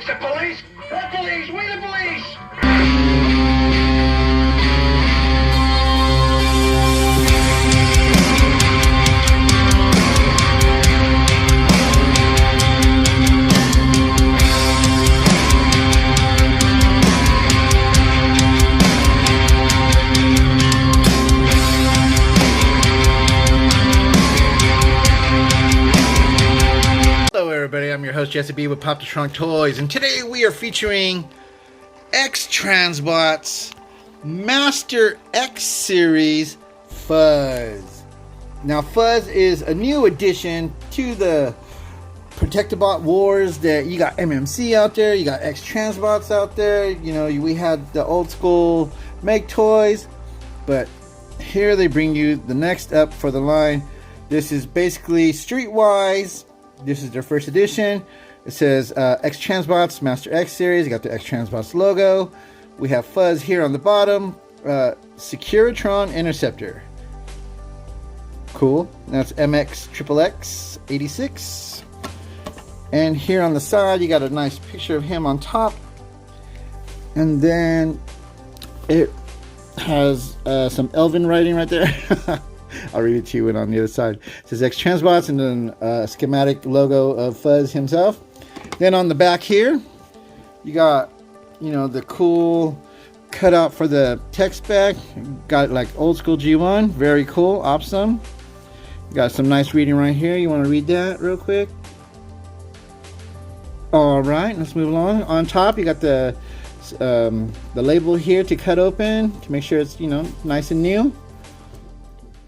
It's the police! The police! We the police! Hello everybody, I'm your host Jesse B with Pop the Trunk Toys, and today we are featuring Xtransbots Master X Series Fuzz. Now Fuzz is a new addition to the Protectobot wars. That you got MMC out there, you got Xtransbots out there, you know, we had the old school Meg toys, but here they bring you the next up for the line. This is basically Streetwise. This is their first edition. It says Xtransbots Master X Series. You got the Xtransbots logo. We have Fuzz here on the bottom. Securitron Interceptor. Cool. That's MX XXX 86. And here on the side, you got a nice picture of him on top. And then it has some Elven writing right there. I'll read it to you on the other side. It says Xtransbots and then a schematic logo of Fuzz himself. Then on the back here, you got, you know, the cool cutout for the tech spec. Got like old school G1. Very cool. Awesome. Got some nice reading right here. You want to read that real quick? Alright, let's move along. On top, you got the label here to cut open to make sure it's, you know, nice and new.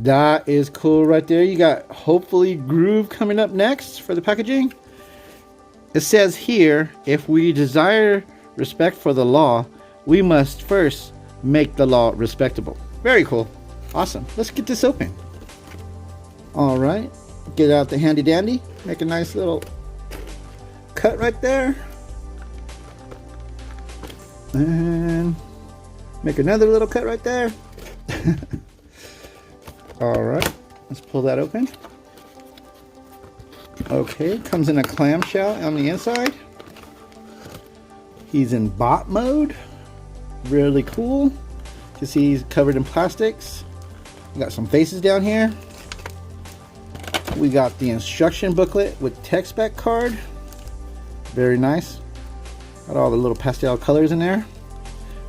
That is cool right there. You got hopefully Groove coming up next for the packaging. It says here, if we desire respect for the law, we must first make the law respectable. Very cool. Awesome. Let's get this open. Alright. Get out the handy dandy. Make a nice little cut right there. And make another little cut right there. Alright, let's pull that open. Okay, comes in a clamshell on the inside. He's in bot mode. Really cool. You see he's covered in plastics. We got some faces down here. We got the instruction booklet with tech spec card. Very nice. Got all the little pastel colors in there.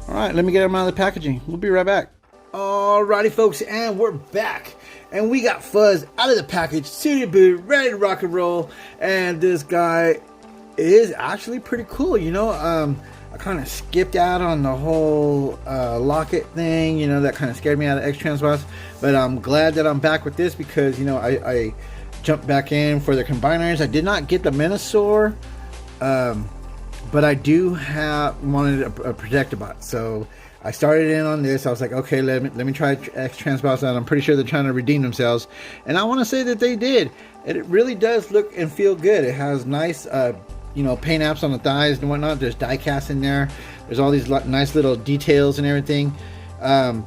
Alright, let me get him out of the packaging. We'll be right back. Alrighty folks, and we're back, and we got Fuzz out of the package, suited, booted, ready to rock and roll. And this guy is actually pretty cool, you know. I kind of skipped out on the whole locket thing, you know, that kind of scared me out of Xtransbots, but I'm glad that I'm back with this because, you know, I jumped back in for the combiners. I did not get the Minosaur, but I do wanted a Protectobot, so I started in on this. I was like, okay, let me try Xtransbots out. I'm pretty sure they're trying to redeem themselves, and I want to say that they did. And it really does look and feel good. It has nice, you know, paint apps on the thighs and whatnot. There's die casts in there. There's all these nice little details and everything. Some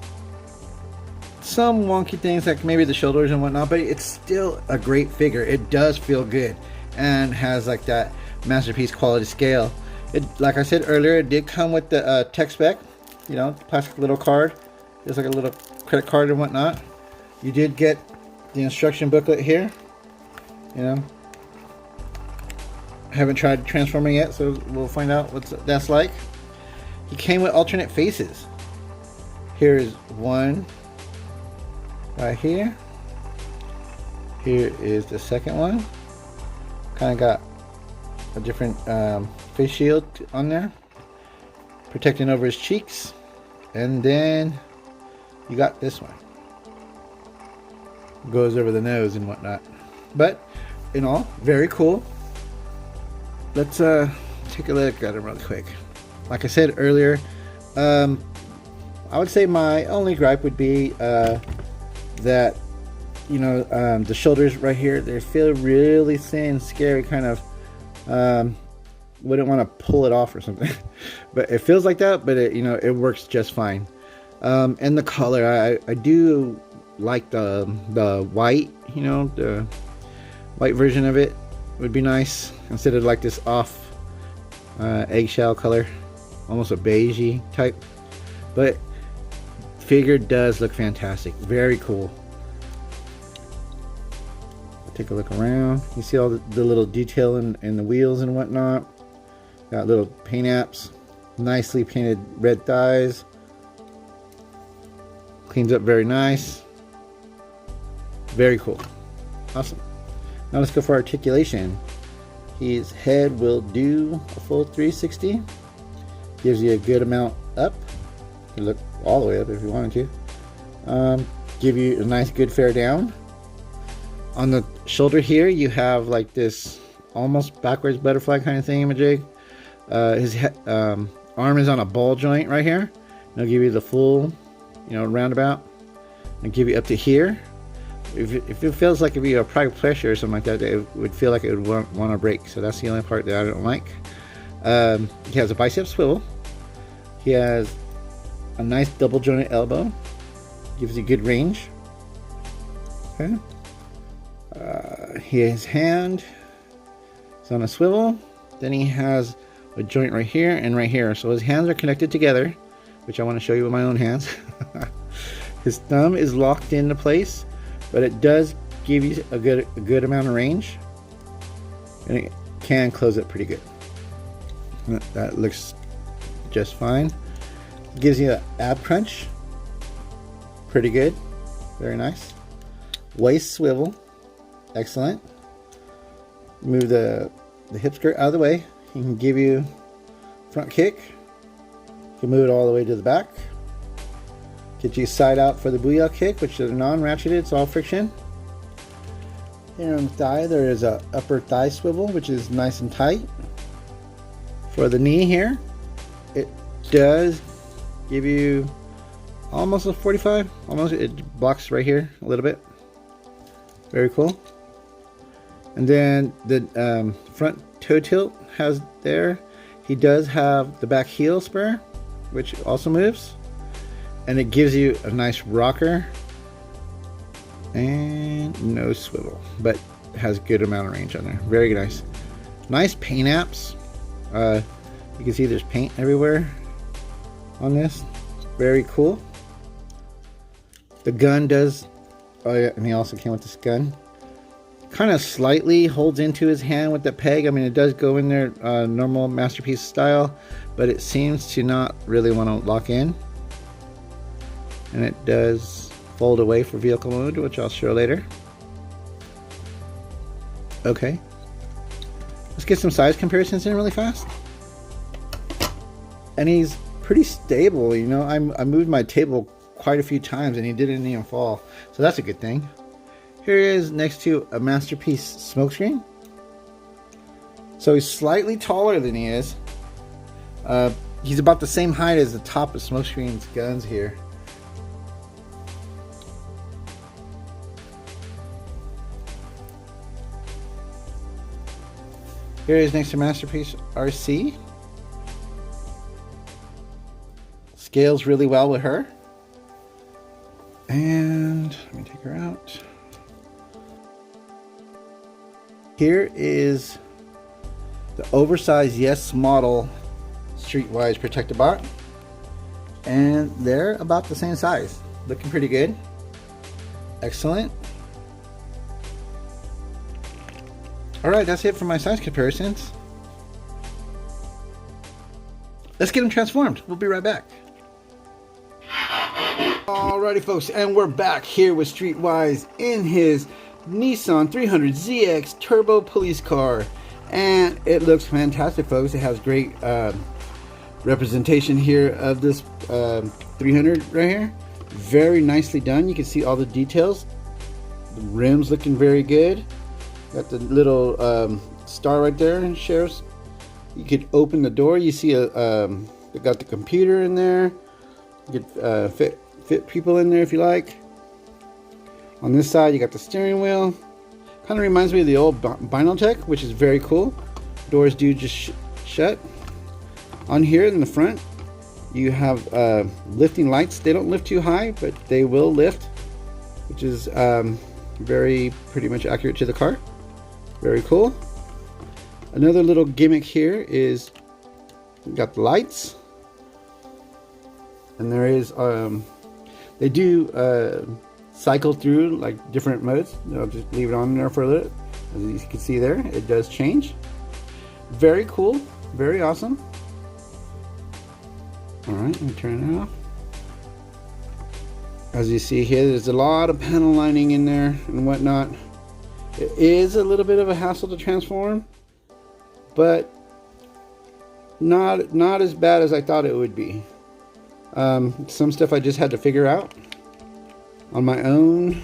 wonky things like maybe the shoulders and whatnot, but it's still a great figure. It does feel good and has like that masterpiece quality scale. It, like I said earlier, it did come with the tech spec. You know, plastic little card. There's like a little credit card and whatnot. You did get the instruction booklet here. You know, I haven't tried transforming yet, so we'll find out what that's like. He came with alternate faces. Here is one right here. Here is the second one. Kind of got a different face shield on there, protecting over his cheeks. And then you got this one, goes over the nose and whatnot. But in all, very cool. Let's take a look at him really quick. Like I said earlier, I would say my only gripe would be that, you know, the shoulders right here, they feel really thin, scary, kind of wouldn't want to pull it off or something. But it feels like that, but it, you know, it works just fine. And the color, I do like the white, you know, the white version of it would be nice instead of like this off eggshell color, almost a beigey type, but figure does look fantastic. Very cool. Take a look around. You see all the little detail in the wheels and whatnot. Got little paint apps, nicely painted red thighs. Cleans up very nice. Very cool. Awesome. Now let's go for articulation. His head will do a full 360. Gives you a good amount up. You can look all the way up if you wanted to. Give you a nice good fair down. On the shoulder here, you have like this almost backwards butterfly kind of thingamajig. His arm is on a ball joint right here. It'll give you the full, roundabout, and give you up to here. If it feels like if you apply pressure or something like that, it would feel like it would want to break. So that's the only part that I don't like. He has a bicep swivel. He has a nice double jointed elbow. Gives you good range. Okay. His hand is on a swivel. Then he has a joint right here and right here. So his hands are connected together, which I want to show you with my own hands. His thumb is locked into place, but it does give you a good amount of range, and it can close it pretty good. That looks just fine. It gives you an ab crunch, pretty good, very nice. Waist swivel, excellent. Move the hip skirt out of the way. He can give you front kick. You can move it all the way to the back. Get you side out for the booyah kick, which is non-ratcheted, it's all friction. Here on the thigh, there is a upper thigh swivel, which is nice and tight. For the knee here, it does give you almost a 45. Almost, it blocks right here a little bit. Very cool. And then the front toe tilt has there. He does have the back heel spur, which also moves. And it gives you a nice rocker and no swivel, but has good amount of range on there. Very nice. Nice paint apps. You can see there's paint everywhere on this. Very cool. The gun does, oh yeah, and he also came with this gun. Kind of slightly holds into his hand with the peg. I mean, it does go in there normal Masterpiece style, but it seems to not really want to lock in. And it does fold away for vehicle mode, which I'll show later. Okay, let's get some size comparisons in really fast. And he's pretty stable, I moved my table quite a few times and he didn't even fall, so that's a good thing. Here he is next to a Masterpiece smokescreen. So he's slightly taller than he is. He's about the same height as the top of Smokescreen's guns here. Here he is next to Masterpiece RC. Scales really well with her. And let me take her out. Here is the oversized Yes model Streetwise Protectobot. And they're about the same size. Looking pretty good. Excellent. Alright, that's it for my size comparisons. Let's get them transformed. We'll be right back. Alrighty folks, and we're back here with Streetwise in his Nissan 300ZX Turbo Police Car. And it looks fantastic, folks. It has great representation here of this 300 right here. Very nicely done. You can see all the details. The rims looking very good. Got the little star right there, sheriff's. You could open the door. You see they got the computer in there. You could fit people in there if you like. On this side, you got the steering wheel. Kind of reminds me of the old Binotech, which is very cool. Doors do just shut. On here in the front, you have lifting lights. They don't lift too high, but they will lift, which is pretty much accurate to the car. Very cool. Another little gimmick here is You got the lights, and there is they do cycle through like different modes. I'll just leave it on there for a little. As you can see there, it does change. Very cool, very awesome. All right, let me turn it off. As you see here, there's a lot of panel lining in there and whatnot. It is a little bit of a hassle to transform, but not as bad as I thought it would be. Some stuff I just had to figure out on my own.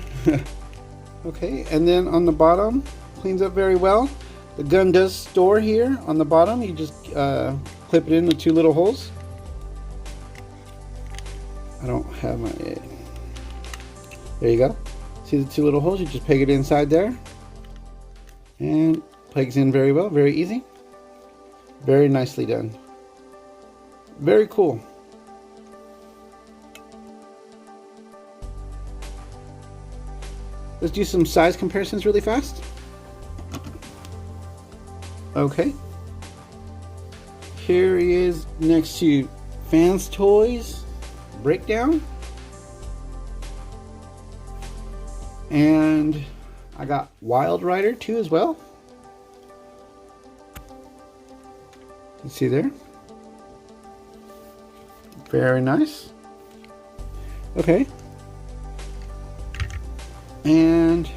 Okay, and then on the bottom, cleans up very well. The gun does store here on the bottom. You just clip it in the 2 little holes. I don't have my... There you go. See the 2 little holes? You just peg it inside there. And pegs in very well, very easy. Very nicely done. Very cool. Let's do some size comparisons really fast. Okay. Here he is next to Fans Toys Breakdown. And I got Wild Rider too as well. You see there? Very nice. Okay. And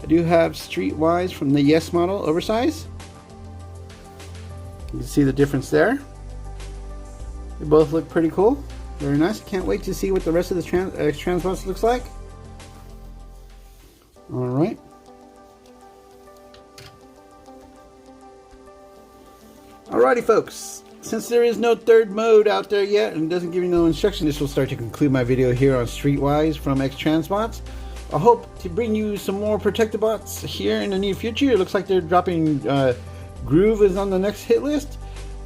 I do have Streetwise from the Yes model, oversize. You can see the difference there. They both look pretty cool. Very nice. Can't wait to see what the rest of the Xtransbots looks like. Alright. Alrighty folks. Since there is no third mode out there yet and doesn't give you no instruction, this will start to conclude my video here on Streetwise from Xtransbots. I hope to bring you some more Protectobots here in the near future. It looks like they're dropping Groove is on the next hit list.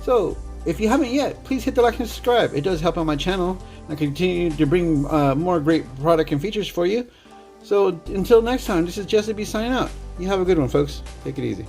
So if you haven't yet, please hit the like and subscribe. It does help out my channel. I continue to bring more great product and features for you. So until next time, this is Jesse B signing out. You have a good one, folks. Take it easy.